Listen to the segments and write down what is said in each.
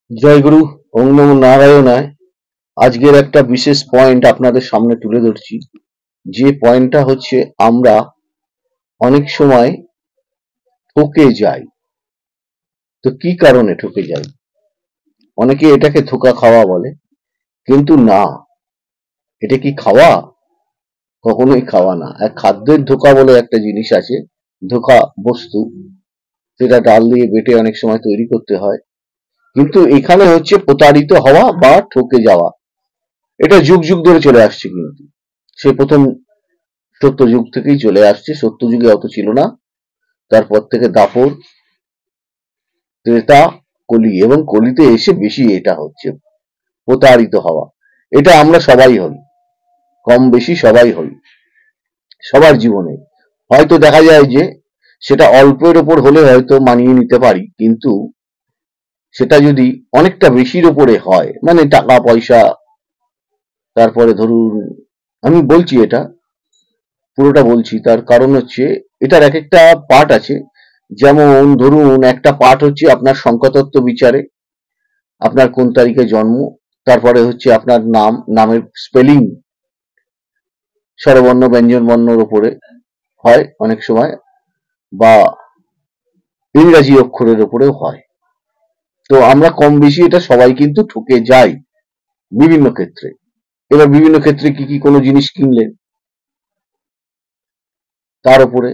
জয়গুরু। ওং নমো নারায়ণায়। আজকের একটা বিশেষ পয়েন্ট আপনাদের সামনে তুলে ধরছি। যে পয়েন্টটা হচ্ছে, আমরা অনেক সময় ঠকে যাই। তো কি কারণে ঠকে যাই? অনেকে এটাকে ধোঁকা খাওয়া বলে, কিন্তু না, এটা কি খাওয়া? কখনোই খাওয়া না। এক খাদ্যের ধোঁকা বলে একটা জিনিস আছে, ধোঁকা বস্তু, সেটা ডাল দিয়ে বেটে অনেক সময় তৈরি করতে হয়। কিন্তু এখানে হচ্ছে প্রতারিত হওয়া বা ঠকে যাওয়া। এটা যুগ যুগ ধরে চলে আসছে, কিন্তু সে প্রথম সত্যযুগ থেকেই চলে আসছে। সত্যযুগে অত ছিল না, তারপর থেকে দাপর, ত্রেতা, কলি, এবং কলিতে এসে বেশি এটা হচ্ছে প্রতারিত হওয়া। এটা আমরা সবাই হই, কম বেশি সবাই হই, সবার জীবনে। হয়তো দেখা যায় যে সেটা অল্পের ওপর হলে হয়তো মানিয়ে নিতে পারি, কিন্তু সেটা যদি অনেকটা বেশির ওপরে হয়, মানে টাকা পয়সা, তারপরে ধরুন, আমি বলছি এটা পুরোটা বলছি, তার কারণ হচ্ছে এটার এক একটা পার্ট আছে। যেমন ধরুন, একটা পার্ট হচ্ছে আপনার সংখ্যাতত্ত্ব বিচারে, আপনার কোন তারিখে জন্ম, তারপরে হচ্ছে আপনার নাম, নামের স্পেলিং স্বরবর্ণ ব্যঞ্জন বর্ণর উপরে হয় অনেক সময়, বা ইংরাজি অক্ষরের উপরেও হয়। তো আমরা কম বেশি এটা সবাই কিন্তু ঠকে যাই বিভিন্ন ক্ষেত্রে। এবার বিভিন্ন ক্ষেত্রে কি কি কোনো জিনিস কিনলেন, তার উপরে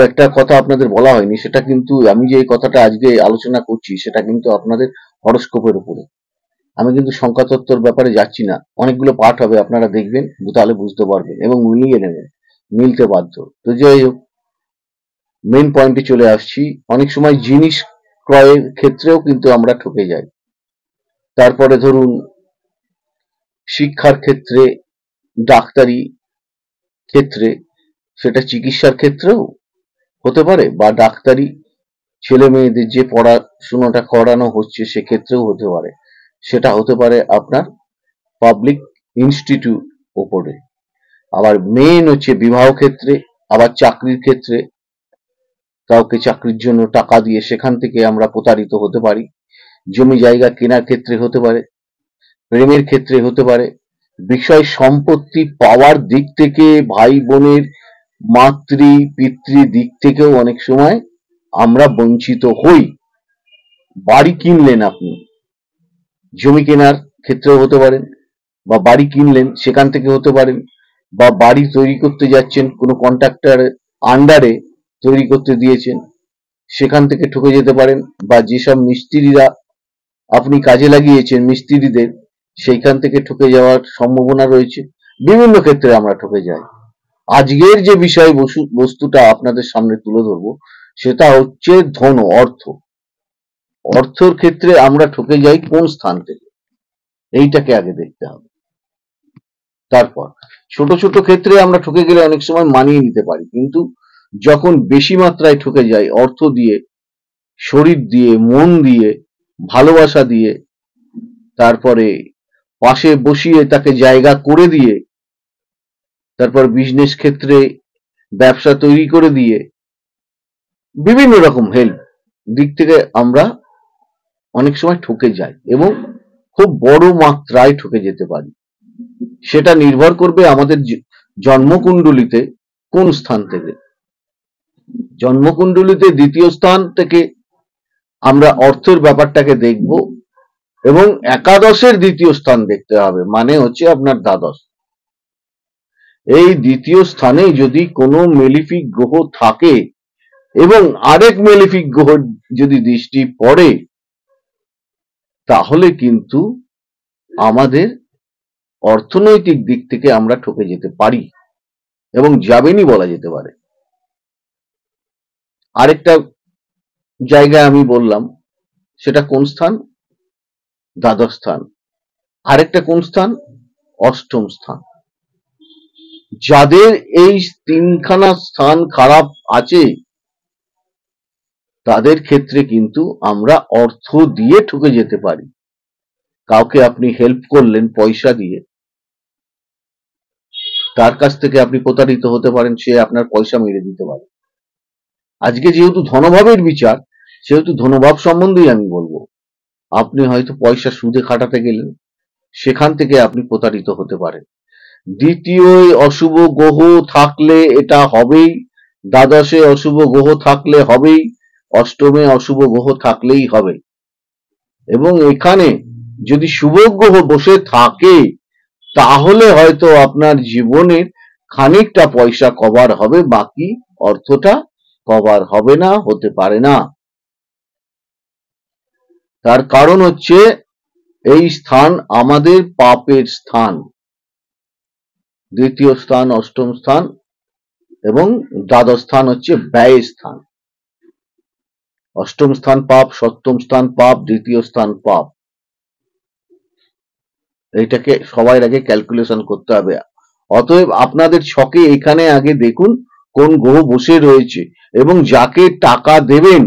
একটা কথা আপনাদের বলা হয়নি, সেটা কিন্তু আমি যে কথাটা আজকে আলোচনা করছি সেটা কিন্তু আপনাদের হরস্কোপের উপরে। আমি কিন্তু সংখ্যাতত্ত্বর ব্যাপারে যাচ্ছি না। অনেকগুলো পার্ট হবে, আপনারা দেখবেন, তাহলে বুঝতে পারবেন এবং মিলিয়ে নেবেন, মিলতে বাধ্য। তো যাই হোক, মেন পয়েন্টে চলে আসছি। অনেক সময় জিনিস ক্রয়ের ক্ষেত্রেও কিন্তু আমরা ঠকে যাই। তারপরে ধরুন, শিক্ষার ক্ষেত্রে, ডাক্তারি ক্ষেত্রে, সেটা চিকিৎসার ক্ষেত্রেও হতে পারে, বা ডাক্তারি ছেলে মেয়েদের যে পড়াশোনাটা করানো হচ্ছে সেক্ষেত্রেও হতে পারে। সেটা হতে পারে আপনার পাবলিক ইনস্টিটিউট ওপরে। আবার মেন হচ্ছে বিবাহ ক্ষেত্রে, আবার চাকরির ক্ষেত্রে, কাউকে চাকরির জন্য টাকা দিয়ে সেখান থেকে আমরা প্রতারিত হতে পারি। জমি জায়গা কেনার ক্ষেত্রে হতে পারে, প্রেমের ক্ষেত্রে হতে পারে, বিষয় সম্পত্তি পাওয়ার দিক থেকে, ভাই বোনের মাতৃ পিতৃ দিক থেকেও অনেক সময় আমরা বঞ্চিত হই। বাড়ি কিনলেন আপনি, জমি কেনার ক্ষেত্রেও হতে পারেন, বা বাড়ি কিনলেন সেখান থেকে হতে পারেন, বা বাড়ি তৈরি করতে যাচ্ছেন, কোনো কন্ট্রাক্টর আন্ডারে তৈরি করতে দিয়েছেন, সেখান থেকে ঠকে যেতে পারেন। বা যেসব মিস্ত্রিরা আপনি কাজে লাগিয়েছেন মিস্ত্রিদের, সেইখান থেকে ঠকে যাওয়ার সম্ভাবনা রয়েছে। বিভিন্ন ক্ষেত্রে আমরা ঠকে যাই। আজকের যে বিষয় বস্তুটা আপনাদের সামনে তুলে ধরবো, সেটা হচ্ছে ধন, অর্থ। অর্থের ক্ষেত্রে আমরা ঠকে যাই কোন স্থান থেকে, এইটাকে আগে দেখতে হবে। তারপর ছোট ছোট ক্ষেত্রে আমরা ঠকে গেলে অনেক সময় মানিয়ে নিতে পারি, কিন্তু যখন বেশি মাত্রায় ঠকে যাই, অর্থ দিয়ে, শরীর দিয়ে, মন দিয়ে, ভালোবাসা দিয়ে, তারপরে পাশে বসিয়ে তাকে জায়গা করে দিয়ে, তারপর বিজনেস ক্ষেত্রে ব্যবসা তৈরি করে দিয়ে, বিভিন্ন রকম হেল্প দিক থেকে আমরা অনেক সময় ঠকে যাই, এবং খুব বড় মাত্রায় ঠকে যেতে পারি। সেটা নির্ভর করবে আমাদের জন্মকুণ্ডলিতে কোন স্থান থেকে। জন্মকুণ্ডলিতে দ্বিতীয় স্থান থেকে আমরা অর্থের ব্যাপারটাকে দেখব, এবং একাদশের দ্বিতীয় স্থান দেখতে হবে, মানে হচ্ছে আপনার দ্বাদশ। এই দ্বিতীয় স্থানে যদি কোনো মেলিফিক গ্রহ থাকে এবং আরেক মেলিফিক গ্রহ যদি দৃষ্টি পড়ে, তাহলে কিন্তু আমাদের অর্থনৈতিক দিক থেকে আমরা ঠকে যেতে পারি, এবং যাবেনই বলা যেতে পারে। আরেকটা জায়গায় আমি বললাম, সেটা কোন স্থান? দ্বাদশ স্থান। আরেকটা কোন স্থান? অষ্টম স্থান। যাদের এই তিনখানা স্থান খারাপ আছে, তাদের ক্ষেত্রে কিন্তু আমরা অর্থ দিয়ে ঠকে যেতে পারি। কাউকে আপনি হেল্প করলেন পয়সা দিয়ে, তার কাছ থেকে আপনি প্রতারিত হতে পারেন, সে আপনার পয়সা মেরে দিতে পারে। আজকে যেহেতু ধনভাবের বিচার, সেহেতু ধনভাব সম্বন্ধেই আমি বলবো। আপনি হয়তো পয়সা সুদে খাটাতে গেলেন, সেখান থেকে আপনি প্রতারিত হতে পারেন। দ্বিতীয় অশুভ গ্রহ থাকলে এটা হবেই, দ্বাদশে অশুভ গ্রহ থাকলে হবেই, অষ্টমে অশুভ গ্রহ থাকলেই হবে। এবং এখানে যদি শুভ গ্রহ বসে থাকে তাহলে হয়তো আপনার জীবনের খানিকটা পয়সা কভার হবে, বাকি অর্থটা কভার হবে না, হতে পারে না। তার কারণ হচ্ছে এই স্থান আমাদের পাপের স্থান। দ্বিতীয় স্থান অষ্টম স্থান এবং দ্বাদশ স্থান হচ্ছে ব্যয় স্থান। অষ্টম স্থান পাপ, সপ্তম স্থান পাপ, দ্বিতীয় স্থান পাপ। এইটাকে সবার আগে ক্যালকুলেশন করতে হবে। অতএব আপনাদের ছকে এখানে আগে দেখুন কোন গ্রহ বসে রয়েছে এবং যাকে টাকা দেবেন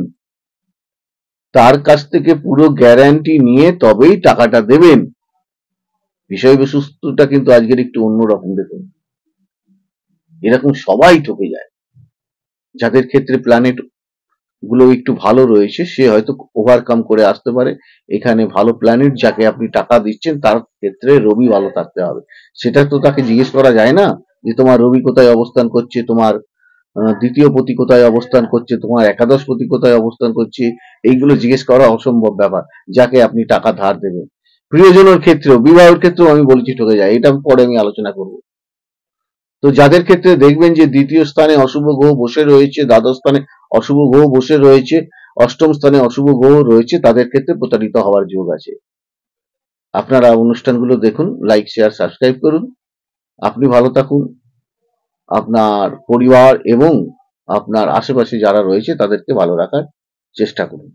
তার কাছ থেকে পুরো গ্যারান্টি নিয়ে তবেই টাকাটা দেবেন। বিষয়বস্তুটা কিন্তু আজকের একটু অন্যরকম। দেখুন, এরকম সবাই ঠকে যায়। যাদের ক্ষেত্রে প্ল্যানেট গুলো একটু ভালো রয়েছে সে হয়তো ওভারকাম করে আসতে পারে। এখানে ভালো প্ল্যানেট যাকে আপনি টাকা দিচ্ছেন তার ক্ষেত্রে রবি ভালো থাকতে হবে। সেটা তো তাকে জিজ্ঞেস করা যায় না যে তোমার রবি কোথায় অবস্থান করছে, তোমার দ্বিতীয় পতি কোথায় অবস্থান করছে, তোমার একাদশ পতি কোথায় অবস্থান করছে। এইগুলো জিজ্ঞেস করা অসম্ভব ব্যাপার যাকে আপনি টাকা ধার দেবেন। প্রিয়জনের ক্ষেত্রেও, বিবাহের ক্ষেত্রেও আমি বলছি ঠকে যায়, এটা পরে আমি আলোচনা করব। তো যাদের ক্ষেত্রে দেখবেন যে দ্বিতীয় স্থানে অশুভ গ্রহ বসে রয়েছে, দ্বাদশ স্থানে অশুভ গ্রহ বসে রয়েছে, অষ্টম স্থানে অশুভ গ্রহ রয়েছে, তাদের ক্ষেত্রে প্রতারিত হওয়ার যোগ আছে। আপনারা অনুষ্ঠানগুলো দেখুন, লাইক শেয়ার সাবস্ক্রাইব করুন। আপনি ভালো থাকুন, আপনার পরিবার এবং আপনার আশেপাশে যারা রয়েছে তাদেরকে ভালো রাখার চেষ্টা করুন।